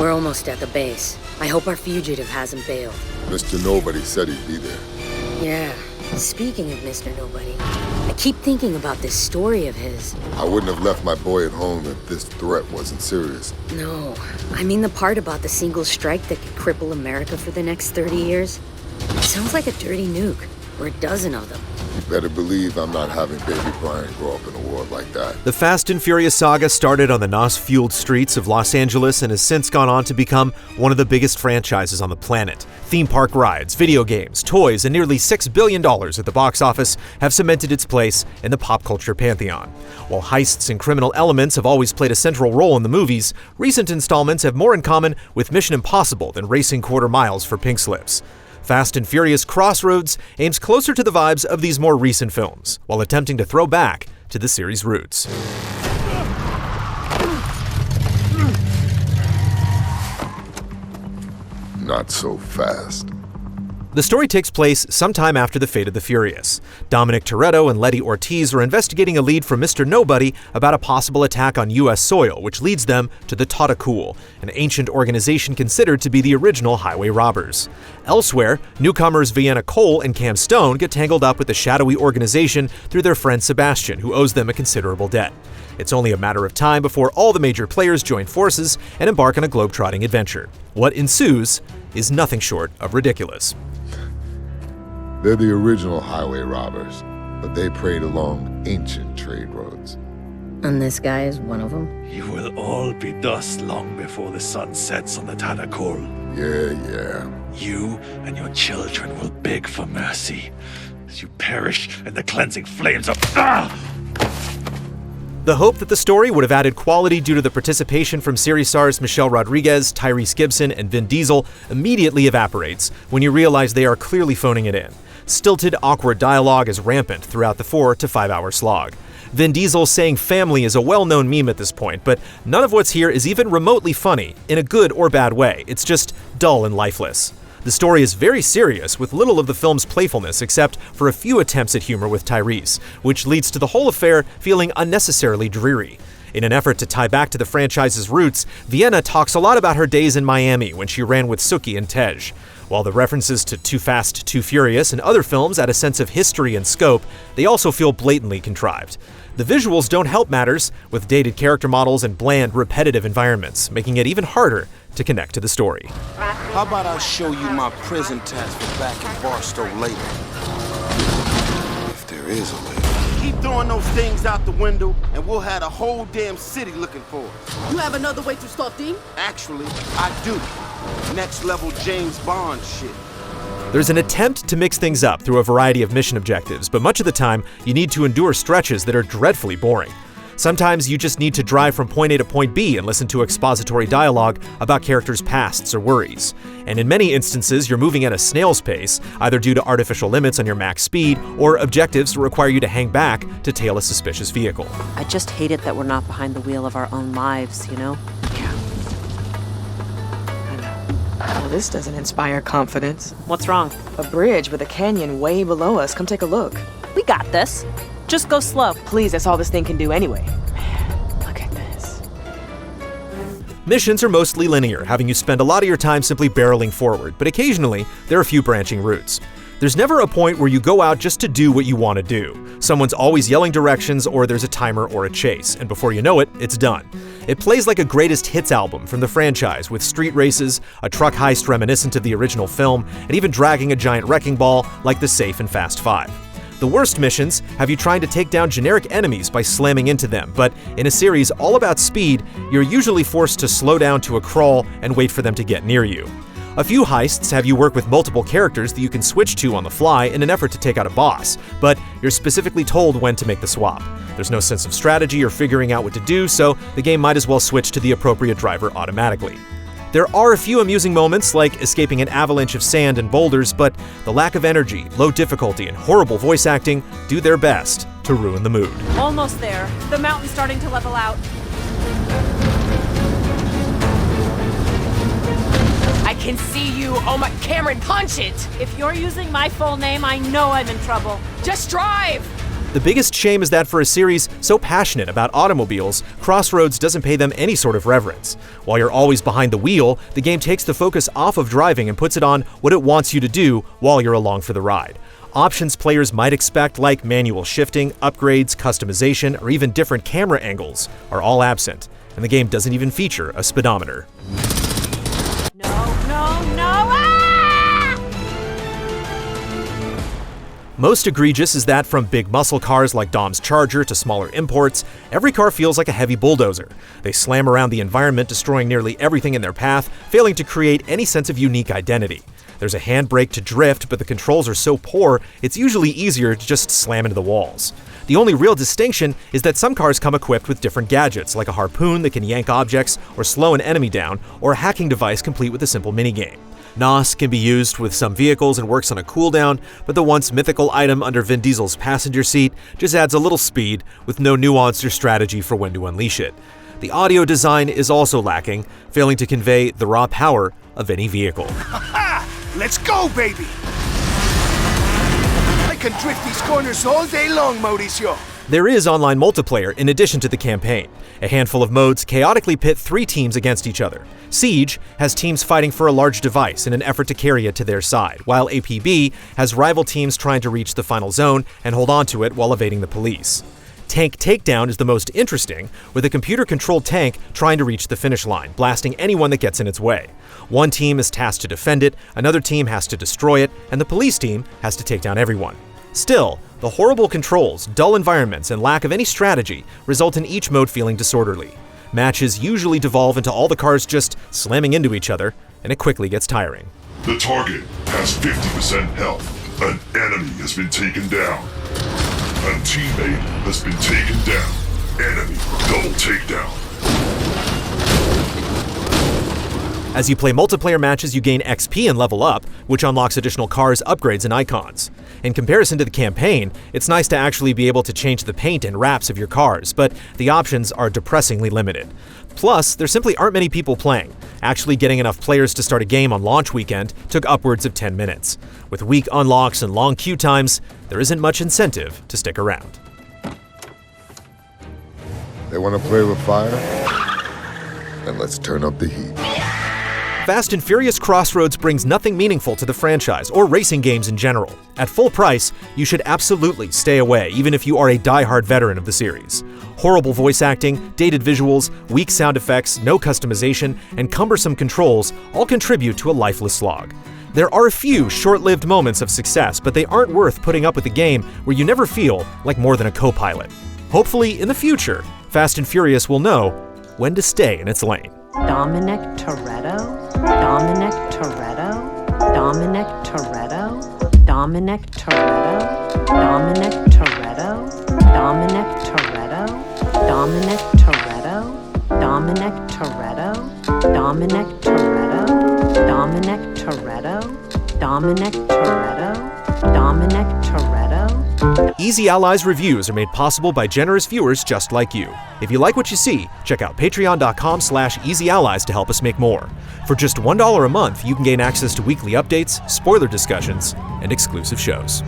We're almost at the base. I hope our fugitive hasn't bailed. Mr. Nobody said he'd be there. Yeah. Speaking of Mr. Nobody, I keep thinking about this story of his. I wouldn't have left my boy at home if this threat wasn't serious. No, I mean the part about the single strike that could cripple America for the next 30 years. It sounds like a dirty nuke, or a dozen of them. You better believe I'm not having baby Brian grow up in a world like that. The Fast and Furious saga started on the NOS-fueled streets of Los Angeles and has since gone on to become one of the biggest franchises on the planet. Theme park rides, video games, toys, and nearly $6 billion at the box office have cemented its place in the pop culture pantheon. While heists and criminal elements have always played a central role in the movies, recent installments have more in common with Mission Impossible than racing quarter miles for pink slips. Fast and Furious Crossroads aims closer to the vibes of these more recent films, while attempting to throw back to the series' roots. Not so fast. The story takes place sometime after the fate of the Furious. Dominic Toretto and Letty Ortiz are investigating a lead from Mr. Nobody about a possible attack on U.S. soil, which leads them to the Tatacool, an ancient organization considered to be the original highway robbers. Elsewhere, newcomers Vienna Cole and Cam Stone get tangled up with the shadowy organization through their friend Sebastian, who owes them a considerable debt. It's only a matter of time before all the major players join forces and embark on a globe-trotting adventure. What ensues is nothing short of ridiculous. They're the original highway robbers, but they preyed along ancient trade roads. And this guy is one of them? You will all be dust long before the sun sets on the Tatacool. Yeah. You and your children will beg for mercy as you perish in the cleansing flames of... The hope that the story would have added quality due to the participation from series stars Michelle Rodriguez, Tyrese Gibson, and Vin Diesel immediately evaporates when you realize they are clearly phoning it in. Stilted, awkward dialogue is rampant throughout the 4 to 5 hour slog. Vin Diesel saying family is a well-known meme at this point, but none of what's here is even remotely funny, in a good or bad way. It's just dull and lifeless. The story is very serious, with little of the film's playfulness except for a few attempts at humor with Tyrese, which leads to the whole affair feeling unnecessarily dreary. In an effort to tie back to the franchise's roots, Vienna talks a lot about her days in Miami when she ran with Suki and Tej. While the references to Too Fast, Too Furious and other films add a sense of history and scope, they also feel blatantly contrived. The visuals don't help matters, with dated character models and bland, repetitive environments, making it even harder to connect to the story. How about I show you my prison task for back in Barstow later? If there is a later. Keep throwing those things out the window, and we'll have the whole damn city looking for us. You have another way to stop them? Actually, I do. Next level James Bond shit. There's an attempt to mix things up through a variety of mission objectives, but much of the time, you need to endure stretches that are dreadfully boring. Sometimes you just need to drive from point A to point B and listen to expository dialogue about characters' pasts or worries. And in many instances, you're moving at a snail's pace, either due to artificial limits on your max speed or objectives that require you to hang back to tail a suspicious vehicle. I just hate it that we're not behind the wheel of our own lives, you know? Yeah. I know. Well, this doesn't inspire confidence. What's wrong? A bridge with a canyon way below us. Come take a look. We got this. Just go slow. Please, that's all this thing can do anyway. Man, look at this. Missions are mostly linear, having you spend a lot of your time simply barreling forward, but occasionally there are a few branching routes. There's never a point where you go out just to do what you want to do. Someone's always yelling directions, or there's a timer or a chase, and before you know it, it's done. It plays like a greatest hits album from the franchise, with street races, a truck heist reminiscent of the original film, and even dragging a giant wrecking ball like the safe in Fast 5. The worst missions have you trying to take down generic enemies by slamming into them, but in a series all about speed, you're usually forced to slow down to a crawl and wait for them to get near you. A few heists have you work with multiple characters that you can switch to on the fly in an effort to take out a boss, but you're specifically told when to make the swap. There's no sense of strategy or figuring out what to do, so the game might as well switch to the appropriate driver automatically. There are a few amusing moments, like escaping an avalanche of sand and boulders, but the lack of energy, low difficulty, and horrible voice acting do their best to ruin the mood. Almost there. The mountain's starting to level out. I can see you. Oh my, Cameron, punch it. If you're using my full name, I know I'm in trouble. Just drive. The biggest shame is that for a series so passionate about automobiles, Crossroads doesn't pay them any sort of reverence. While you're always behind the wheel, the game takes the focus off of driving and puts it on what it wants you to do while you're along for the ride. Options players might expect, like manual shifting, upgrades, customization, or even different camera angles, are all absent, and the game doesn't even feature a speedometer. Most egregious is that from big muscle cars like Dom's Charger to smaller imports, every car feels like a heavy bulldozer. They slam around the environment, destroying nearly everything in their path, failing to create any sense of unique identity. There's a handbrake to drift, but the controls are so poor, it's usually easier to just slam into the walls. The only real distinction is that some cars come equipped with different gadgets, like a harpoon that can yank objects or slow an enemy down, or a hacking device complete with a simple minigame. NOS can be used with some vehicles and works on a cooldown, but the once mythical item under Vin Diesel's passenger seat just adds a little speed with no nuance or strategy for when to unleash it. The audio design is also lacking, failing to convey the raw power of any vehicle. Let's go, baby! I can drift these corners all day long, Mauricio. There is online multiplayer in addition to the campaign. A handful of modes chaotically pit 3 teams against each other. Siege has teams fighting for a large device in an effort to carry it to their side, while APB has rival teams trying to reach the final zone and hold on to it while evading the police. Tank Takedown is the most interesting, with a computer-controlled tank trying to reach the finish line, blasting anyone that gets in its way. One team is tasked to defend it, another team has to destroy it, and the police team has to take down everyone. Still, the horrible controls, dull environments, and lack of any strategy result in each mode feeling disorderly. Matches usually devolve into all the cars just slamming into each other, and it quickly gets tiring. The target has 50% health. An enemy has been taken down. A teammate has been taken down. Enemy double takedown. As you play multiplayer matches, you gain XP and level up, which unlocks additional cars, upgrades, and icons. In comparison to the campaign, it's nice to actually be able to change the paint and wraps of your cars, but the options are depressingly limited. Plus, there simply aren't many people playing. Actually getting enough players to start a game on launch weekend took upwards of 10 minutes. With weak unlocks and long queue times, there isn't much incentive to stick around. They want to play with fire? Then let's turn up the heat. Fast and Furious Crossroads brings nothing meaningful to the franchise or racing games in general. At full price, you should absolutely stay away, even if you are a die-hard veteran of the series. Horrible voice acting, dated visuals, weak sound effects, no customization, and cumbersome controls all contribute to a lifeless slog. There are a few short-lived moments of success, but they aren't worth putting up with a game where you never feel like more than a co-pilot. Hopefully, in the future, Fast and Furious will know when to stay in its lane. Dominic Toretto? Dominic Toretto? Dominic Toretto? Dominic Toretto? Dominic Toretto? Dominic Toretto? Dominic Toretto? Dominic Toretto? Dominic Toretto? Dominic Toretto? Dominic Toretto? Dominic Toretto? Easy Allies reviews are made possible by generous viewers just like you. If you like what you see, check out patreon.com/easyallies to help us make more. For just $1 a month, you can gain access to weekly updates, spoiler discussions, and exclusive shows.